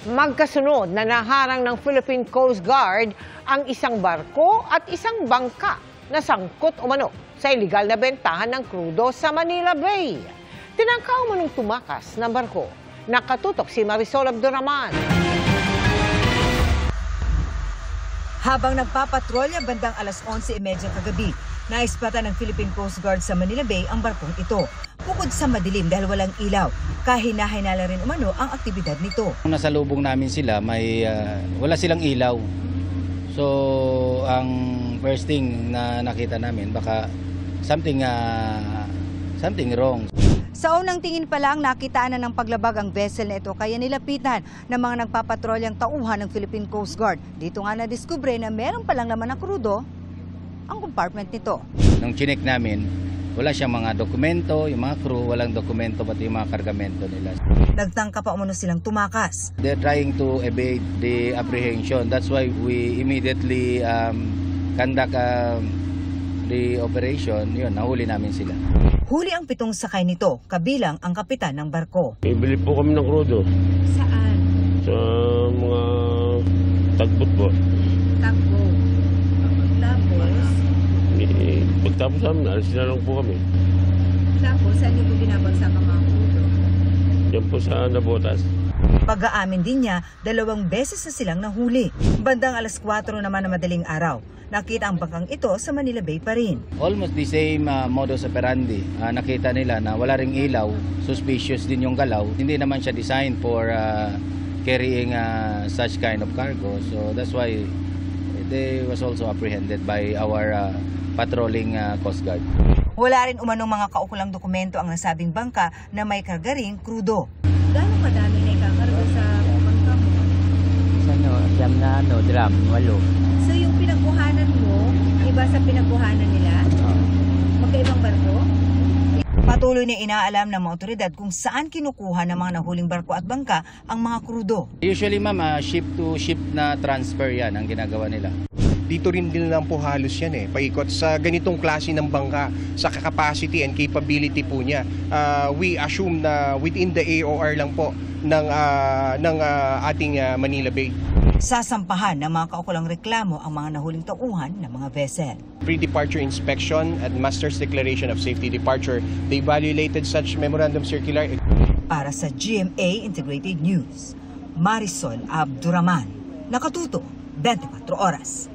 Magkasunod na naharang ng Philippine Coast Guard ang isang barko at isang bangka na sangkot umano sa iligal na bentahan ng krudo sa Manila Bay. Tinangka umanong tumakas ng barko. Nakatutok si Marisol Abduraman. Habang nagpapatrolya bandang alas 11:30 kagabi, naispatan ng Philippine Coast Guard sa Manila Bay ang barkong ito. Bukod sa madilim dahil walang ilaw, kahina-hinala rin umano ang aktibidad nito. Nasa lubong namin sila, wala silang ilaw. So, ang first thing na nakita namin, baka something wrong. Sa unang tingin pa lang, nakitaan na ng paglabag ang vessel na ito kaya nilapitan ng mga nagpapatrolyang tauhan ng Philippine Coast Guard. Dito nga nadiskubre na meron palang naman na krudo ang compartment nito. Nung chinek namin, wala siyang mga dokumento, yung mga crew, walang dokumento pati yung mga kargamento nila. Nagtangka pa umano silang tumakas. They're trying to evade the apprehension. That's why we immediately conduct the operation. Yun, nahuli namin sila. Huli ang 7 sakay nito, kabilang ang kapitan ng barko. Ibili po kami ng krudo. Saan? Sa mga tagbot po. Takbo. Tapos? Pagtapos namin, alis na lang po kami. Tapos, saan niyo po binabagsak ang mga krudo? Yan po sa Nabotas. Pag-aamin din niya, 2 beses na silang nahuli. Bandang alas 4 naman na madaling araw. Nakita ang bangkang ito sa Manila Bay pa rin. Almost the same modus operandi. Nakita nila na wala ring ilaw, suspicious din yung galaw. Hindi naman siya designed for carrying such kind of cargo. So that's why they was also apprehended by our patrolling Coast Guard. Wala rin umanong mga kaukulang dokumento ang nasabing bangka na may kargaring krudo. Gano'ng kadami na ikakarga sa bangka mo? Siyam na drum, 8. So yung pinagkuhanan mo, iba sa pinagkuhanan nila? Magkaibang barko? Patuloy na inaalam ng mga otoridad kung saan kinukuha ng mga nahuling barko at bangka ang mga krudo. Usually ma'am, ship to ship na transfer yan ang ginagawa nila. Dito rin din lang po halos yan paikot sa ganitong klase ng bangka, sa capacity and capability po niya. We assume na within the AOR lang po ng ating Manila Bay. Sasampahan ng mga kaukulang reklamo ang mga nahuling tauhan ng mga vessel. Pre-departure inspection at Master's Declaration of Safety Departure, they violated such memorandum circular. Para sa GMA Integrated News, Marisol Abduraman, nakatuto 24 oras.